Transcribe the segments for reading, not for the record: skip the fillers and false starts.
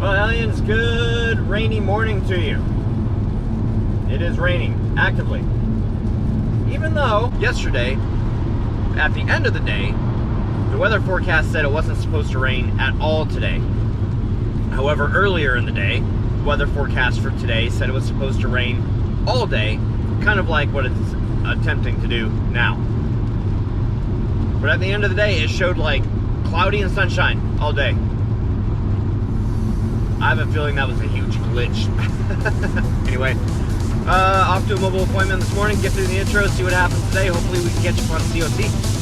Well, aliens, good rainy morning to you. It is raining actively. Even though yesterday, at the end of the day, the weather forecast said it wasn't supposed to rain at all today. However, earlier in the day, the weather forecast for today said it was supposed to rain all day, kind of like what it's attempting to do now. But at the end of the day, it showed like cloudy and sunshine all day. I have a feeling that was a huge glitch. Anyway, off to a mobile appointment this morning, get through the intro, see what happens today. Hopefully we can catch up on COC.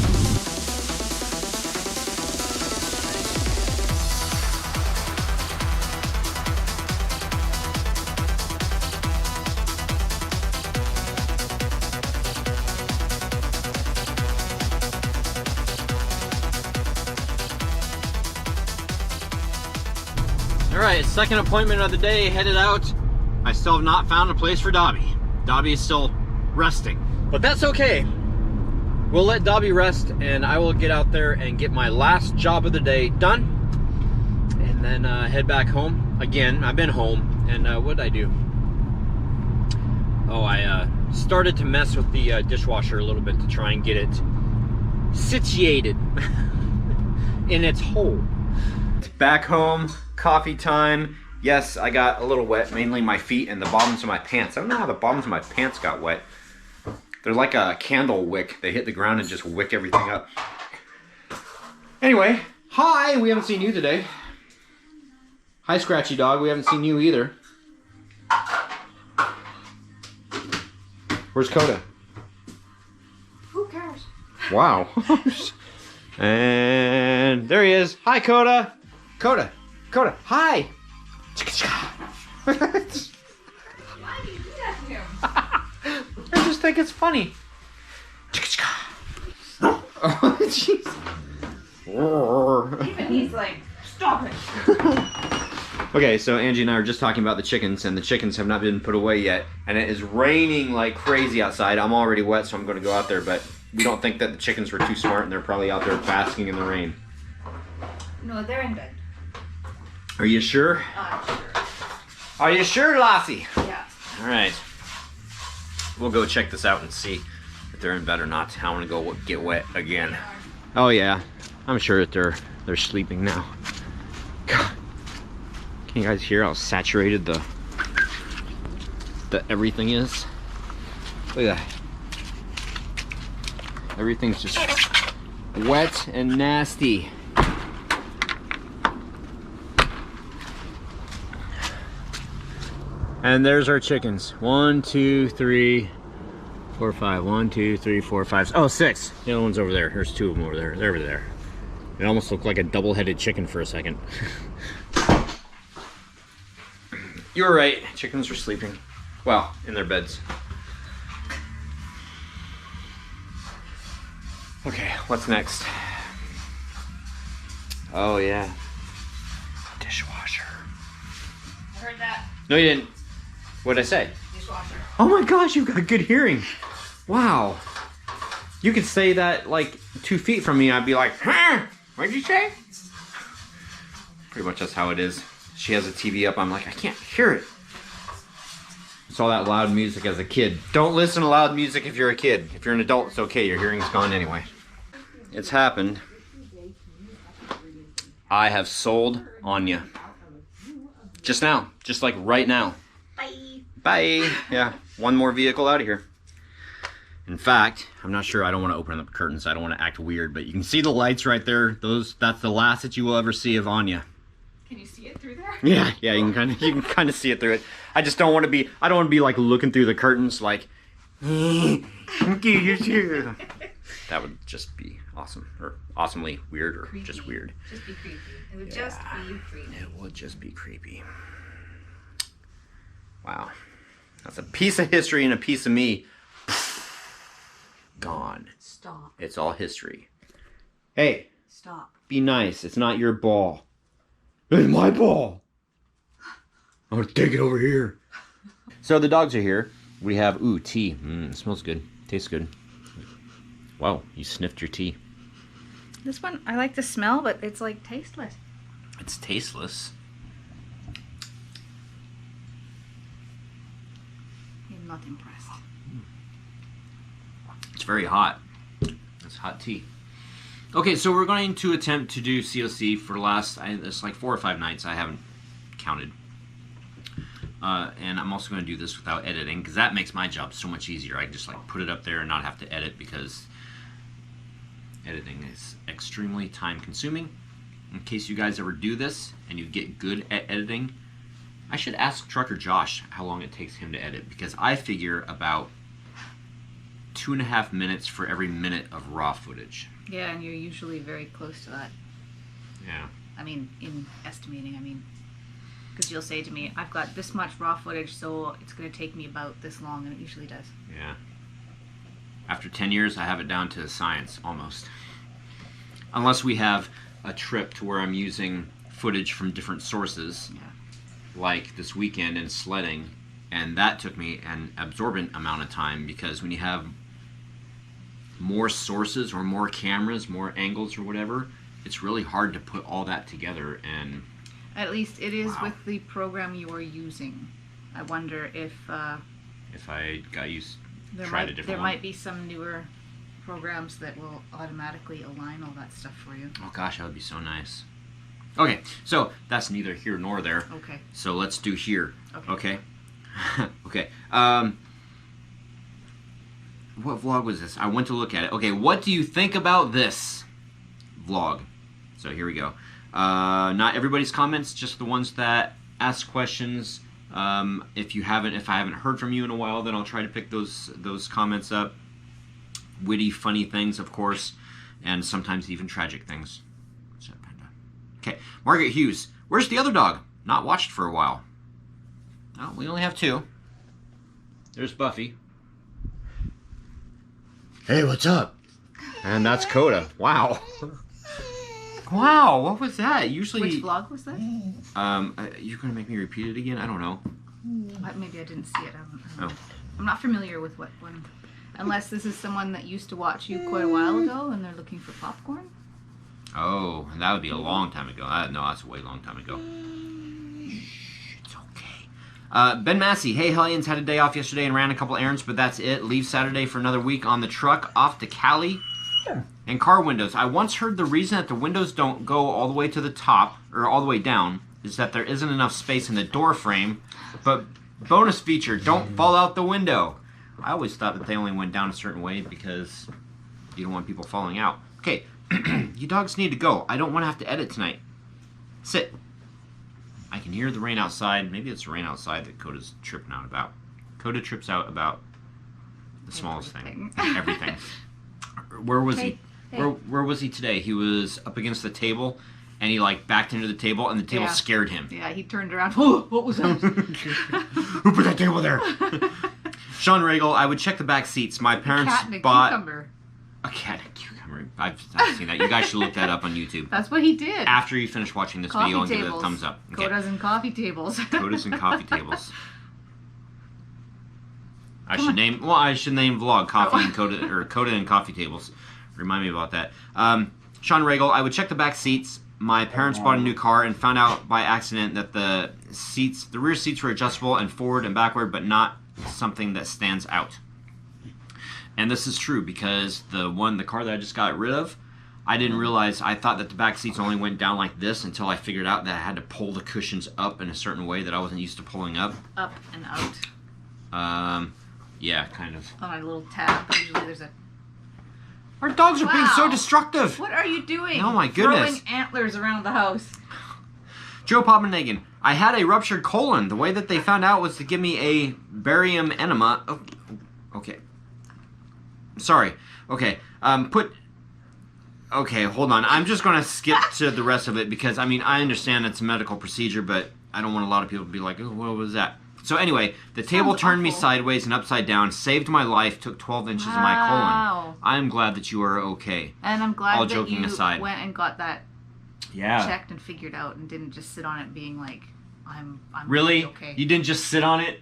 Alright, second appointment of the day, headed out. I still have not found a place for Dobby. Dobby is still resting, but that's okay. We'll let Dobby rest and I will get out there and get my last job of the day done and then head back home. Again, I've been home and what did I do? Oh, I started to mess with the dishwasher a little bit to try and get it situated in its hole. Back home, coffee time. Yes, I got a little wet, mainly my feet and the bottoms of my pants. I don't know how the bottoms of my pants got wet. They're like a candle wick. They hit the ground and just wick everything up. Anyway, hi, we haven't seen you today. Hi, Scratchy Dog, we haven't seen you either. Where's Coda? Who cares? Wow. And there he is. Hi, Coda. Coda, hi! Why do you do that to him? I just think it's funny. Oh, jeez. Even he's like, stop it. Okay, so Angie and I were just talking about the chickens, and the chickens have not been put away yet. And it is raining like crazy outside. I'm already wet, so I'm going to go out there, but we don't think that the chickens were too smart, and they're probably out there basking in the rain. No, they're in bed. Are you sure? Sure. Are you sure, Lassie? Yeah. All right. We'll go check this out and see if they're in bed or not. I want to go get wet again. Oh yeah, I'm sure that they're sleeping now. God. Can you guys hear how saturated the everything is? Look at that. Everything's just wet and nasty. And there's our chickens. 1, 2, 3, 4, 5. 1, 2, 3, 4, 5. Oh, 6. The other one's over there. There's 2 of them over there. They're over there. It almost looked like a double-headed chicken for a second. You were right. Chickens were sleeping. Well, in their beds. Okay, what's next? Oh, yeah. Dishwasher. I heard that. No, you didn't. What did I say? Dishwasher. Oh my gosh, you've got good hearing. Wow. You could say that like 2 feet from me, I'd be like, huh? What'd you say? Pretty much that's how it is. She has a TV up, I'm like, I can't hear it. It's all that loud music as a kid. Don't listen to loud music if you're a kid. If you're an adult, it's okay, your hearing's gone anyway. It's happened. I have sold Anya. Just now, just like right now. Bye. Bye. Yeah, one more vehicle out of here. In fact, I'm not sure. I don't want to open up the curtains. I don't want to act weird, but you can see the lights right there. That's the last that you will ever see of Anya. Can you see it through there? Yeah, you can kind of see it through it. I just don't want to be. I don't want to be like looking through the curtains like. That would just be awesome, or awesomely weird, or Creepy. just weird. Just be creepy. It would just be creepy. It would just be creepy. Wow. That's a piece of history and a piece of me. Gone. Stop. It's all history. Hey, Stop. be nice. It's not your ball. It's my ball. I'm gonna take it over here. So the dogs are here. We have, ooh, tea. It smells good. Tastes good. Wow, you sniffed your tea. This one, I like the smell, but it's like tasteless. It's tasteless. not impressed. It's very hot. It's hot tea. Okay, so we're going to attempt to do COC for the last, it's like 4 or 5 nights. I haven't counted. And I'm also going to do this without editing, because that makes my job so much easier. I can just like put it up there and not have to edit, because editing is extremely time consuming. In case you guys ever do this and you get good at editing, I should ask Trucker Josh how long it takes him to edit, because I figure about 2.5 minutes for every minute of raw footage. Yeah, and you're usually very close to that. Yeah. I mean, in estimating, because you'll say to me, I've got this much raw footage, so it's going to take me about this long, and it usually does. Yeah. After 10 years, I have it down to science, almost. Unless we have a trip to where I'm using footage from different sources, like this weekend in sledding, and that took me an absorbent amount of time, because when you have more sources or more cameras, more angles or whatever, it's really hard to put all that together. And at least it is with the program you are using. I wonder if I got used, there might be some newer programs that will automatically align all that stuff for you. Oh gosh, that would be so nice. Okay, so that's neither here nor there. Okay. So let's do here. Okay. Okay. What vlog was this? I went to look at it. Okay, what do you think about this vlog? So here we go. Not everybody's comments, just the ones that ask questions. If I haven't heard from you in a while, then I'll try to pick those comments up. Witty, funny things, of course, and sometimes even tragic things. Okay, Margaret Hughes. Where's the other dog? Not watched for a while. Oh, we only have 2. There's Buffy. Hey, what's up? And that's Coda. Wow. Wow, what was that? Usually. Which vlog was that? You're gonna make me repeat it again? I don't know. Maybe I didn't see it. I don't know. Oh. I'm not familiar with what one. Unless this is someone that used to watch you quite a while ago and they're looking for popcorn. Oh, that would be a long time ago. No, that's a way long time ago. It's okay. Ben Massey. Hey, Hellions, had a day off yesterday and ran a couple errands, but that's it. Leave Saturday for another week on the truck off to Cali. And car windows. I once heard the reason that the windows don't go all the way to the top, or all the way down, is that there isn't enough space in the door frame. But bonus feature, don't fall out the window. I always thought that they only went down a certain way because you don't want people falling out. Okay, you dogs need to go. I don't want to have to edit tonight. Sit. I can hear the rain outside. Maybe it's the rain outside that Coda's tripping out about. Coda trips out about the smallest thing. Everything. Where was he? Hey. Where was he today? He was up against the table, and he like backed into the table, and the table scared him. Yeah, he turned around. Oh, what was that? Who put that table there? Sean Regal, I would check the back seats. My parents bought a cat and a cucumber. I've seen that. You guys should look that up on YouTube. That's what he did. After you finish watching this video and give it a thumbs up. Okay. Codas and coffee tables. Codas and coffee tables. I should name vlog Coffee and Coda, or Coda and Coffee Tables. Remind me about that. Sean Regal, I would check the back seats. My parents bought a new car and found out by accident that the rear seats were adjustable and forward and backward, but not something that stands out. And this is true because the car that I just got rid of, I didn't realize, I thought that the back seats only went down like this until I figured out that I had to pull the cushions up in a certain way that I wasn't used to pulling up. Up and out. Yeah, kind of. On a little tab, usually there's a... Our dogs are being so destructive! What are you doing? Oh my goodness. Throwing antlers around the house. Joe Poppenhagen, I had a ruptured colon. The way that they found out was to give me a barium enema. Oh, okay. Sorry. Okay. Okay, hold on. I'm just going to skip to the rest of it because, I mean, I understand it's a medical procedure, but I don't want a lot of people to be like, oh, what was that? So anyway, the table turned me sideways and upside down, saved my life, took 12 inches of my colon. I'm glad that you are okay. And I'm glad that you aside. went and got that checked and figured out and didn't just sit on it being like, I'm really okay. You didn't just sit on it?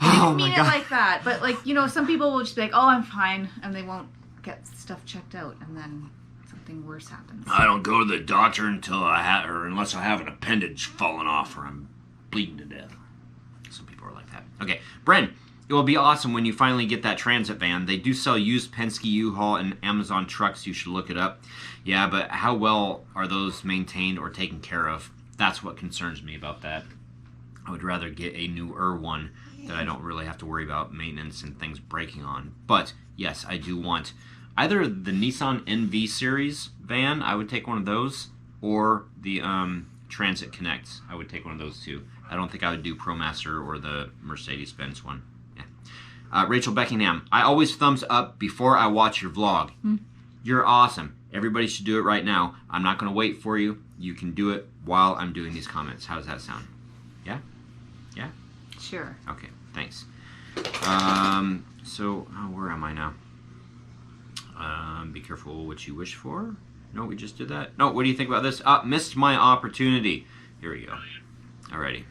I didn't mean it like that, but like, you know, some people will just be like, oh, I'm fine, and they won't get stuff checked out, and then something worse happens. I don't go to the doctor unless I have an appendage falling off or I'm bleeding to death. Some people are like that. Okay, Bren, it will be awesome when you finally get that transit van. They do sell used Penske, U-Haul, and Amazon trucks. You should look it up. Yeah, but how well are those maintained or taken care of? That's what concerns me about that. I would rather get a newer one that I don't really have to worry about maintenance and things breaking on. But yes, I do want either the Nissan NV series van, I would take one of those, or the Transit Connect. I would take one of those too. I don't think I would do ProMaster or the Mercedes-Benz one. Yeah. Rachel Beckingham, I always thumbs up before I watch your vlog. You're awesome. Everybody should do it right now. I'm not going to wait for you. You can do it while I'm doing these comments. How does that sound? Yeah? Yeah? Sure. Okay, thanks. So, where am I now? Be careful what you wish for. No, we just did that. No, what do you think about this? Missed my opportunity. Here we go. Alrighty.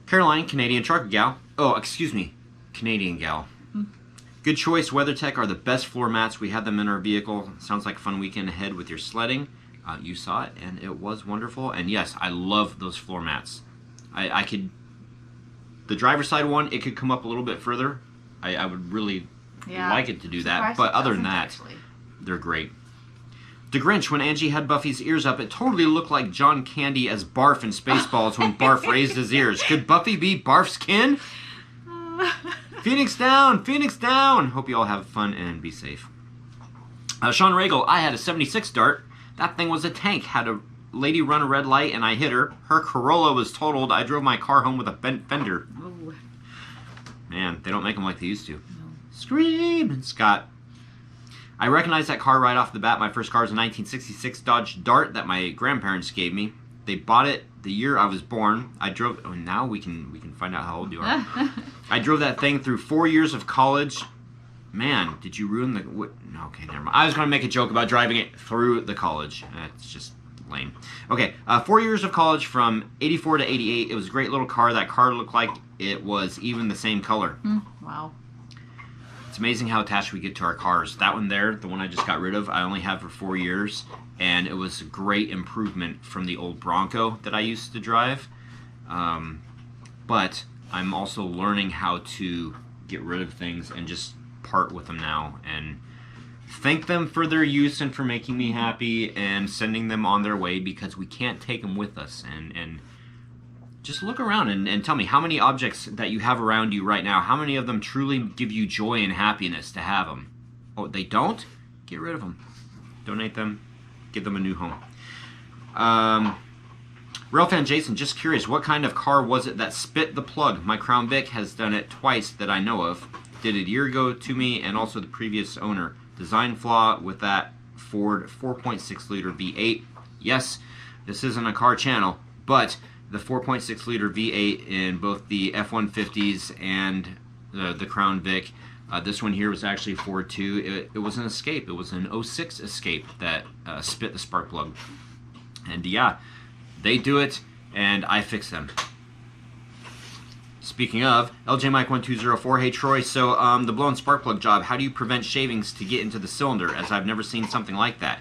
Caroline, Canadian trucker gal. Oh, excuse me. Canadian gal. Good choice. WeatherTech are the best floor mats. We had them in our vehicle. Sounds like a fun weekend ahead with your sledding. You saw it, and it was wonderful. And yes, I love those floor mats. I could... The driver's side one, it could come up a little bit further. I would really like it to do that. But other than that, they're great. The Grinch, when Angie had Buffy's ears up, it totally looked like John Candy as Barf in Spaceballs when Barf raised his ears. Could Buffy be Barf's kin? Phoenix down! Phoenix down! Hope you all have fun and be safe. Sean Regal, I had a 76 Dart. That thing was a tank. Had a lady run a red light and I hit her. Her Corolla was totaled. I drove my car home with a bent fender. Oh. Man, they don't make them like they used to. No. Scream! Scott, I recognize that car right off the bat. My first car is a 1966 Dodge Dart that my grandparents gave me. They bought it the year I was born. I drove... Oh, now we can find out how old you are. I drove that thing through 4 years of college. Man, did you ruin the... What? No, okay, never mind. I was going to make a joke about driving it through the college. That's just lame. Okay, 4 years of college from 84 to 88. It was a great little car. That car looked like it was even the same color. Wow. It's amazing how attached we get to our cars. That one there, the one I just got rid of, I only had for 4 years. And it was a great improvement from the old Bronco that I used to drive. But I'm also learning how to get rid of things and just part with them now. And thank them for their use and for making me happy and sending them on their way, because we can't take them with us. And just look around and tell me how many objects that you have around you right now, how many of them truly give you joy and happiness to have them? Oh, they don't? Get rid of them. Donate them. Give them a new home. Railfan Jason, just curious, what kind of car was it that spit the plug? My Crown Vic has done it twice that I know of. Did it a year ago to me and also the previous owner. Design flaw with that Ford 4.6 liter V8. Yes, this isn't a car channel, but the 4.6 liter V8 in both the F-150s and the Crown Vic. This one here was actually Ford 2. It was an Escape. It was an 06 Escape that spit the spark plug. And yeah, they do it, and I fix them. Speaking of, LJ Mike 1204, hey Troy, so the blown spark plug job, how do you prevent shavings to get into the cylinder, as I've never seen something like that?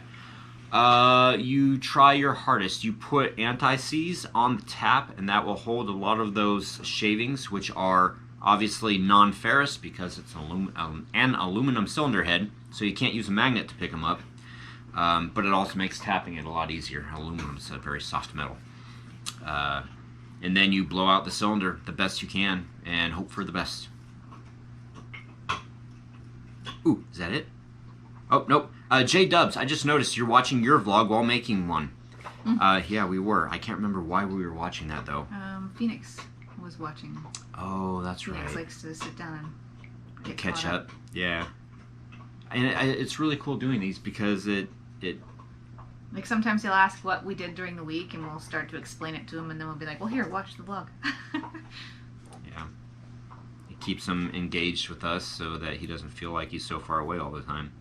You try your hardest. You put anti-seize on the tap, and that will hold a lot of those shavings, which are obviously non-ferrous because it's an aluminum cylinder head, so you can't use a magnet to pick them up. But it also makes tapping it a lot easier. Aluminum is a very soft metal. And then you blow out the cylinder the best you can and hope for the best. Ooh, is that it? Oh, nope. J-Dubs, I just noticed you're watching your vlog while making one. Yeah, we were. I can't remember why we were watching that, though. Phoenix was watching. Oh, that's right. Phoenix likes to sit down and get catch up. Yeah. And it's really cool doing these because it... Like, sometimes he'll ask what we did during the week, and we'll start to explain it to him, and then we'll be like, well, here, watch the vlog. Yeah. It keeps him engaged with us so that he doesn't feel like he's so far away all the time.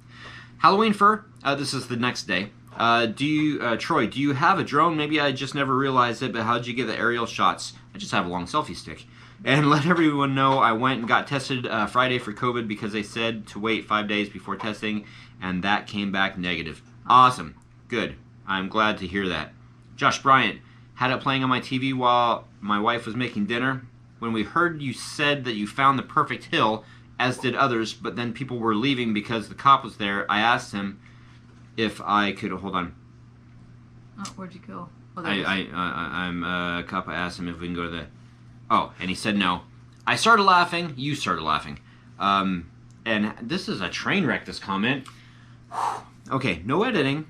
Halloween Fur, this is the next day. Troy, do you have a drone? Maybe I just never realized it, but how'd you get the aerial shots? I just have a long selfie stick. And let everyone know I went and got tested Friday for COVID because they said to wait 5 days before testing, and that came back negative. Awesome. Good. I'm glad to hear that. Josh Bryant, Had it playing on my TV while my wife was making dinner. When we heard you said that you found the perfect hill, as did others, but then people were leaving because the cop was there, I asked him if I could... Hold on. Oh, where'd you go? Oh, I'm a cop. I asked him if we can go to the... Oh, and he said no. I started laughing. You started laughing. And this is a train wreck, this comment. Okay, no editing.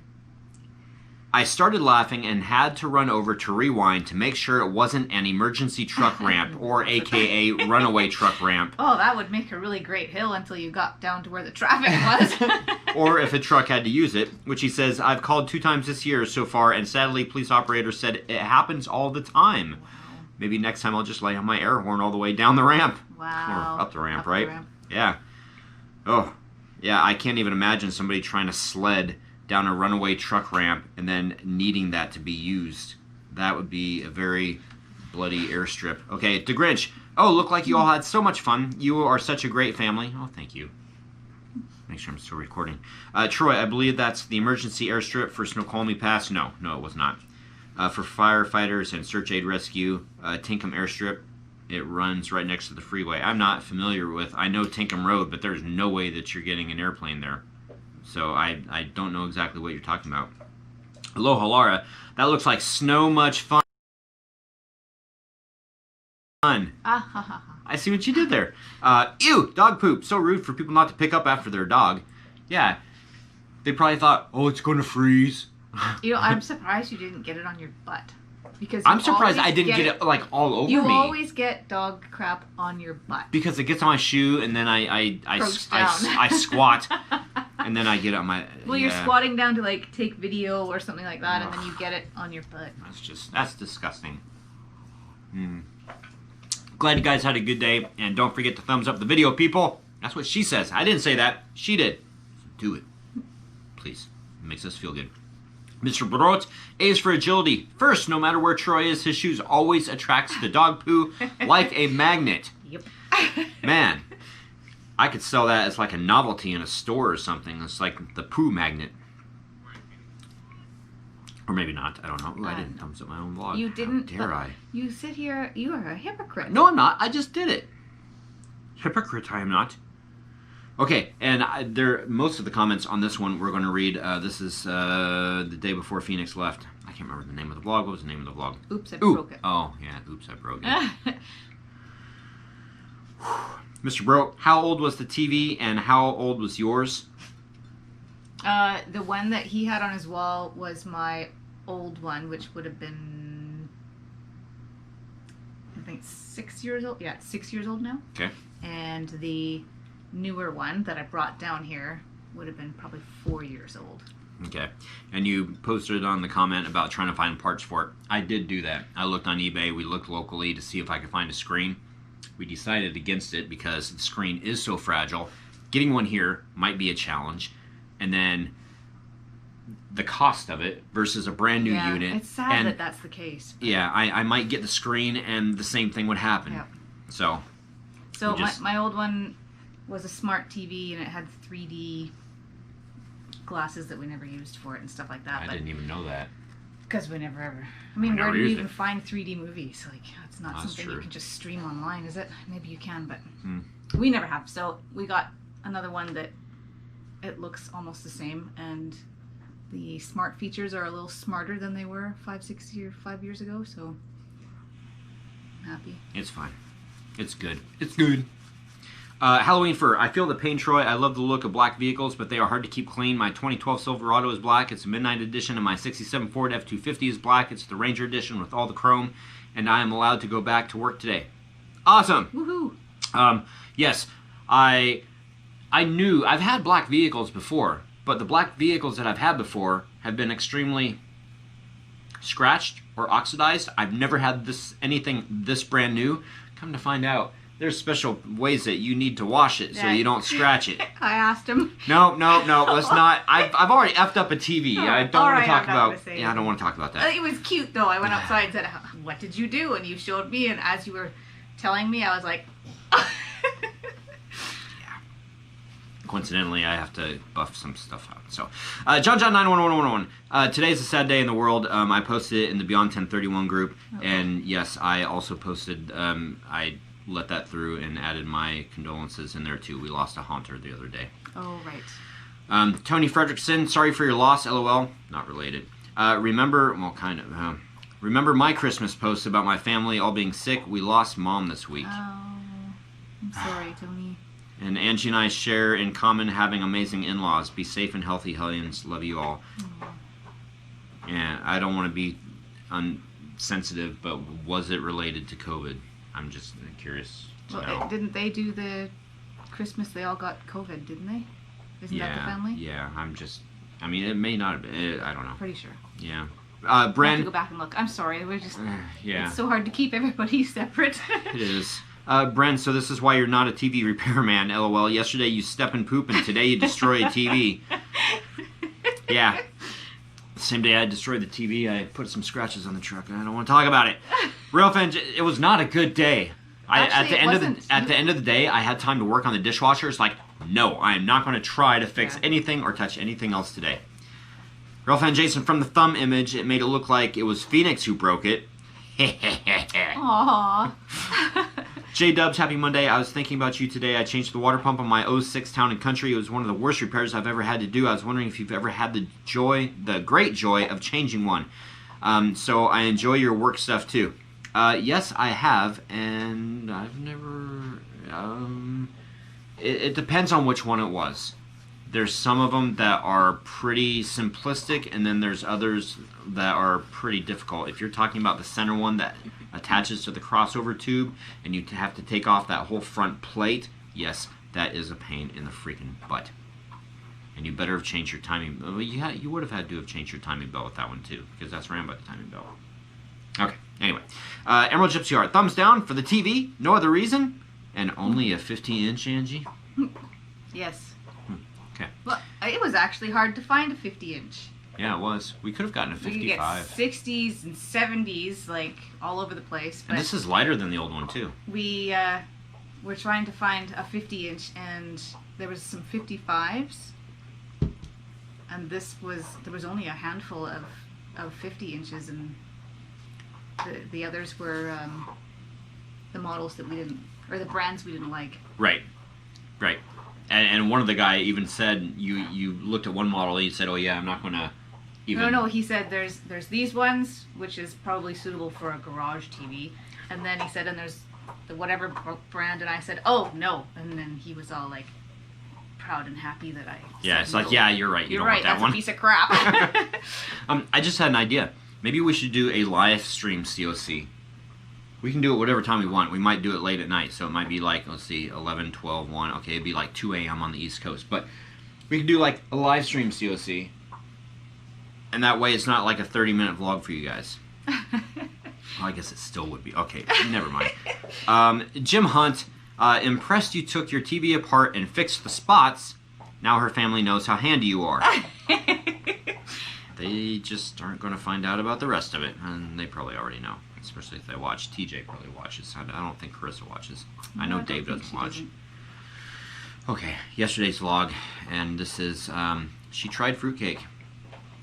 I started laughing and had to run over to rewind to make sure it wasn't an emergency truck ramp, or AKA runaway truck ramp. Oh, that would make a really great hill until you got down to where the traffic was. Or if a truck had to use it, which he says, I've called 2 times this year so far, and sadly, police operators said it happens all the time. Wow. Maybe next time I'll just lay on my air horn all the way down the ramp. Wow. Or up the ramp, right? The ramp. Yeah. Oh, yeah, I can't even imagine somebody trying to sled down a runaway truck ramp and then needing that to be used. That would be a very bloody airstrip. Okay, the Grinch. Oh, look like you all had so much fun. You are such a great family. Oh, thank you. Make sure I'm still recording. Troy, I believe that's the emergency airstrip for Snoqualmie Pass. No, it was not. For firefighters and search aid rescue, Tinkham Airstrip. It runs right next to the freeway. I'm not familiar with... I know Tinkham Road, but there's no way that you're getting an airplane there. So I don't know exactly what you're talking about. Aloha Laura, that looks like snow much fun. I see what you did there. Ew, dog poop. So rude for people not to pick up after their dog. Yeah, they probably thought, oh, it's going to freeze. You know, I'm surprised you didn't get it on your butt. Because I'm surprised I didn't get it like all over me. You always get dog crap on your butt. Because it gets on my shoe and then I squat. And then I get on my... Well, you're squatting down to, like, take video or something like that, and then you get it on your butt. That's disgusting. Glad you guys had a good day, and don't forget to thumbs up the video, people. That's what she says. I didn't say that. She did. Do it. Please. It makes us feel good. Mr. Brot, A is for agility. First, no matter where Troy is, his shoes always attracts the dog poo like a magnet. Yep. Man. I could sell that as like a novelty in a store or something. It's like the poo magnet. Or maybe not. I don't know. Ooh, I didn't thumbs up my own vlog. You didn't. How dare I? You sit here. You are a hypocrite. No, I'm not. I just did it. Hypocrite, I am not. Okay, and most of the comments on this one we're going to read. This is the day before Phoenix left. I can't remember the name of the vlog. What was the name of the vlog? Oops, I broke it. Oh, yeah. Oops, I broke it. Mr. Bro, how old was the TV and how old was yours? The one that he had on his wall was my old one, which would have been, I think, 6 years old. Yeah, 6 years old now. Okay. And the newer one that I brought down here would have been probably 4 years old. Okay. And you posted on the comment about trying to find parts for it. I did do that. I looked on eBay. We looked locally to see if I could find a screen. We decided against it because the screen is so fragile. Getting one here might be a challenge. And then the cost of it versus a brand new unit. It's sad that that's the case. Yeah, I might get the screen and the same thing would happen. Yep. So my old one was a smart TV and it had 3D glasses that we never used for it and stuff like that. I didn't even know that. Because we never ever... I mean, where do you even find 3D movies? Like, it's not something you can just stream online, is it? Maybe you can, but we never have. So we got another one that it looks almost the same, and the smart features are a little smarter than they were 5 years ago, so I'm happy. It's fine. It's good. It's good. Halloween fur. I feel the pain, Troy. I love the look of black vehicles, but they are hard to keep clean. My 2012 Silverado is black. It's a midnight edition, and my 67 Ford F-250 is black. It's the Ranger edition with all the chrome, and I am allowed to go back to work today. Awesome. Woohoo. Yes, I knew I've had black vehicles before, but the black vehicles that I've had before have been extremely scratched or oxidized. I've never had anything this brand new. Come to find out, there's special ways that you need to wash it so you don't scratch it. I asked him. No, let's not. I've already effed up a TV. I don't want to talk about. Yeah, I don't want to talk about that. It was cute though. I went outside and said, "What did you do?" And you showed me, and as you were telling me, I was like, coincidentally, I have to buff some stuff out. So, John 91111. Today's a sad day in the world. I posted it in the Beyond 1031 group, and yes, I also posted. I let that through and added my condolences in there too. We lost a haunter the other day. Oh right. Tony Fredrickson, sorry for your loss. LOL. Not related. Remember my Christmas post about my family all being sick. We lost Mom this week. Oh, I'm sorry, Tony. And Angie and I share in common having amazing in-laws. Be safe and healthy, Hellions. Love you all. Yeah, I don't want to be unsensitive, but was it related to COVID? I'm just curious to know. Didn't they do the Christmas? They all got COVID, didn't they? Isn't that the family? Yeah, I mean, it may not have been. I don't know. Pretty sure. Yeah. I have to go back and look. I'm sorry. We're just... yeah. It's so hard to keep everybody separate. It is. Bren, so this is why you're not a TV repairman, LOL. Yesterday you step and poop, and today you destroy a TV. Yeah. The same day I destroyed the TV, I put some scratches on the truck, and I don't want to talk about it. Real fans, it was not a good day. At the end of the day, I had time to work on the dishwasher. It's like, no, I am not going to try to fix anything or touch anything else today. Real fan Jason, from the thumb image, it made it look like it was Phoenix who broke it. Aww. J-Dubs, happy Monday. I was thinking about you today. I changed the water pump on my 06 Town & Country. It was one of the worst repairs I've ever had to do. I was wondering if you've ever had the great joy of changing one. So I enjoy your work stuff too. Yes, I have, and I've never... It depends on which one it was. There's some of them that are pretty simplistic, and then there's others that are pretty difficult. If you're talking about the center one that attaches to the crossover tube, and you have to take off that whole front plate, yes, that is a pain in the freaking butt. And you better have changed your timing. Well, you would have had to have changed your timing belt with that one too, because that's ran by the timing belt. Okay, anyway. Emerald Gypsy Art, thumbs down for the TV, no other reason, and only a 15-inch, Angie? Yes. Okay. Well, it was actually hard to find a 50-inch. Yeah, it was. We could have gotten a 55. We could get 60s and 70s, like, all over the place. But and this is lighter than the old one, too. We were trying to find a 50-inch, and there was some 55s. And there was only a handful of 50 inches, and the others were the models that we didn't, or the brands we didn't like. Right. Right. And one of the guy even said, you looked at one model and you said, oh yeah, I'm not going to even... No, he said there's these ones, which is probably suitable for a garage TV. And then he said, and there's the whatever brand, and I said, oh, no. And then he was all like proud and happy that I Yeah, said it's no. like, yeah, you're right. You don't want that that's one. A piece of crap. I just had an idea. Maybe we should do a live stream COC. We can do it whatever time we want. We might do it late at night, so it might be like, let's see, 11, 12, 1. Okay, it'd be like 2 a.m. on the East Coast. But we could do like a live stream COC, and that way it's not like a 30-minute vlog for you guys. Well, I guess it still would be. Okay, never mind. Jim Hunt, impressed you took your TV apart and fixed the spots. Now her family knows how handy you are. They just aren't going to find out about the rest of it, and they probably already know. Especially if they watch. TJ probably watches. I don't think Carissa watches. I know Dave doesn't watch. Okay, yesterday's vlog, and this is, she tried fruitcake.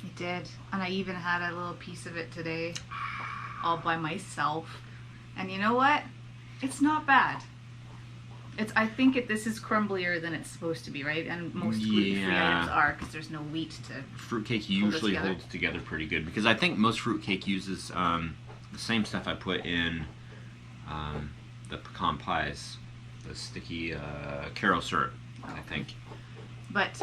I did, and I even had a little piece of it today, all by myself. And you know what? It's not bad. I think this is crumblier than it's supposed to be, right? And most gluten-free items are, because there's no wheat to fruitcake usually holds together pretty good, because I think most fruitcake uses, the same stuff I put in the pecan pies, the sticky Caro syrup, I think. But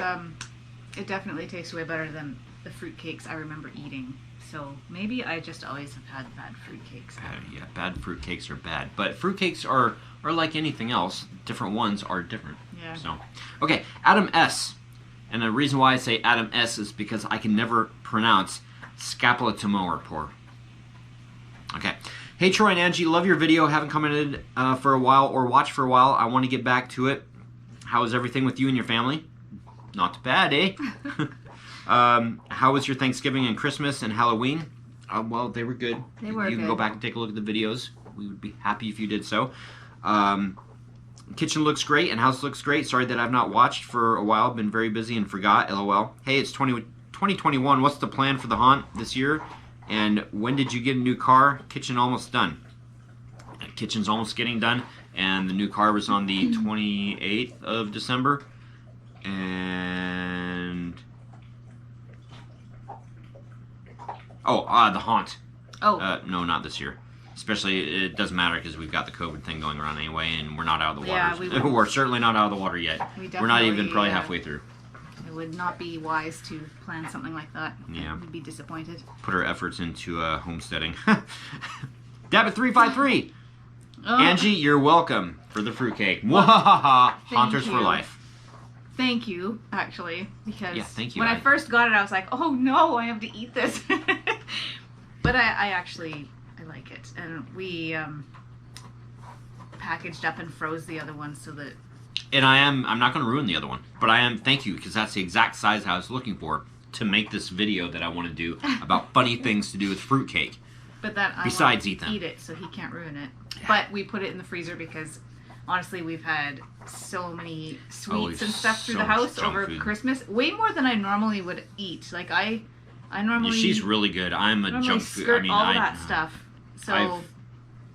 it definitely tastes way better than the fruitcakes I remember eating. So maybe I just always have had bad fruitcakes. Yeah, bad fruitcakes are bad. But fruitcakes are like anything else. Different ones are different. Yeah. So, okay, Adam S. And the reason why I say Adam S. is because I can never pronounce scapulotumor. Okay. Hey, Troy and Angie, love your video. Haven't commented for a while or watched for a while. I want to get back to it. How is everything with you and your family? Not bad, eh? How was your Thanksgiving and Christmas and Halloween? Well, they were good. They were You can good. go back and take a look at the videos. We would be happy if you did so. Kitchen looks great and house looks great. Sorry that I've not watched for a while. Been very busy and forgot. LOL. Hey, it's 2021. What's the plan for the haunt this year? And when did you get a new car? Kitchen almost done. Kitchen's almost getting done. And the new car was on the 28th of December. And... the haunt. Oh. No, not this year. Especially, it doesn't matter because we've got the COVID thing going around anyway, and we're not out of the water. Yeah, we're certainly not out of the water yet. We're not even probably halfway through. It would not be wise to plan something like that. Yeah. We'd be disappointed. Put our efforts into homesteading. Dabbit353. Oh. Angie, you're welcome for the fruitcake. Mwahaha. Haunters for life. Thank you, actually, because thank you. When I first got it, I was like, oh no, I have to eat this. But I actually... like it, and we packaged up and froze the other one so that. And I'm not going to ruin the other one, but thank you, because that's the exact size I was looking for to make this video that I want to do about funny things to do with fruitcake. But that besides eat it, so he can't ruin it. Yeah. But we put it in the freezer because honestly, we've had so many sweets and stuff through the house over Christmas, way more than I normally would eat. Like I normally. She's really good. I'm a junk food. I mean, all that stuff. So I've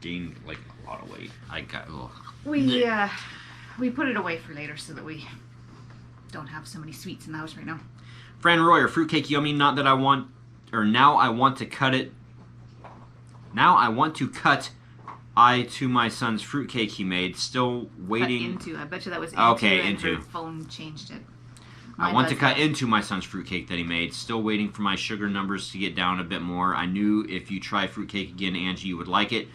gained like a lot of weight. We put it away for later so that we don't have so many sweets in the house right now. Fran Royer, fruitcake yummy. Not that I want, or now I want to cut it. Now I want to cut to my son's fruitcake he made. Still waiting. Cut into. I bet you that was into. Okay, and into. Her phone changed it. I want to cut into my son's fruitcake that he made. Still waiting for my sugar numbers to get down a bit more. I knew if you try fruitcake again, Angie, you would like it.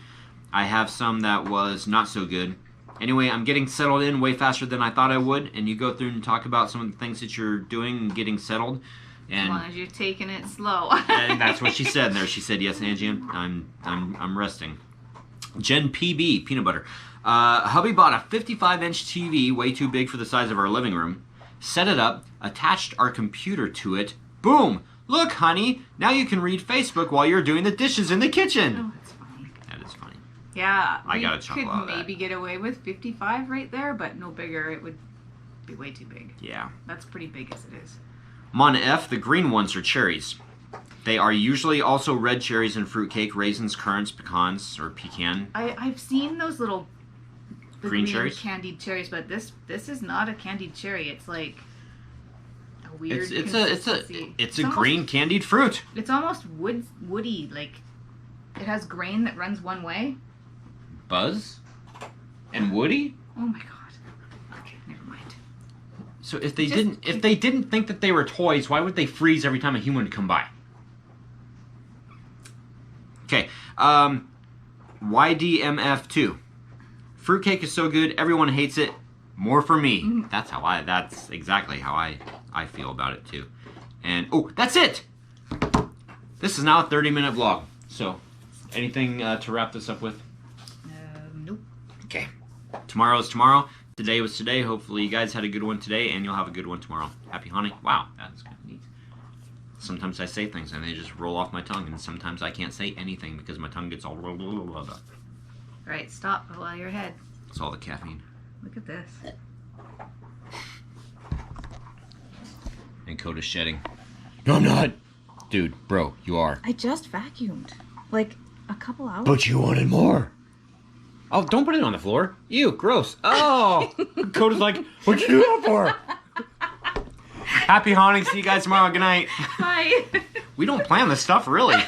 I have some that was not so good. Anyway, I'm getting settled in way faster than I thought I would. And you go through and talk about some of the things that you're doing and getting settled. And, as long as you're taking it slow. And that's what she said there. She said, yes, Angie, I'm resting. Jen PB, peanut butter. Hubby bought a 55-inch TV, way too big for the size of our living room. Set it up, attached our computer to it. Boom! Look, honey, now you can read Facebook while you're doing the dishes in the kitchen. Oh, that's funny. That is funny. Yeah, I got a chuckle out of that. Could maybe get away with 55 right there, but no bigger. It would be way too big. Yeah. That's pretty big as it is. Mon F, the green ones are cherries. They are usually also red cherries in fruitcake, raisins, currants, pecans, or pecan. I've seen those little green cherries, candied cherries, but this is not a candied cherry. It's like a weird. It's a green candied fruit. It's almost woody. Like it has grain that runs one way. Buzz, and woody. Oh my god. Okay, never mind. So if they didn't think that they were toys, why would they freeze every time a human would come by? Okay, YDMF2. Fruitcake is so good, everyone hates it. More for me. Mm-hmm. That's exactly how I feel about it too. And that's it. This is now a 30-minute vlog. So, anything to wrap this up with? Nope. Okay. Tomorrow is tomorrow. Today was today. Hopefully you guys had a good one today, and you'll have a good one tomorrow. Happy hunting. Wow, that's kind of neat. Sometimes I say things and they just roll off my tongue, and sometimes I can't say anything because my tongue gets all blah, blah, blah, blah. Right, stop while you're ahead. It's all the caffeine. Look at this. And Coda's shedding. No, I'm not. Dude, bro, you are. I just vacuumed. Like a couple hours. But you wanted more. Oh, don't put it on the floor. Ew, gross. Oh. Coda's like, what'd you do that for? Happy haunting. See you guys tomorrow. Good night. Bye. We don't plan this stuff, really.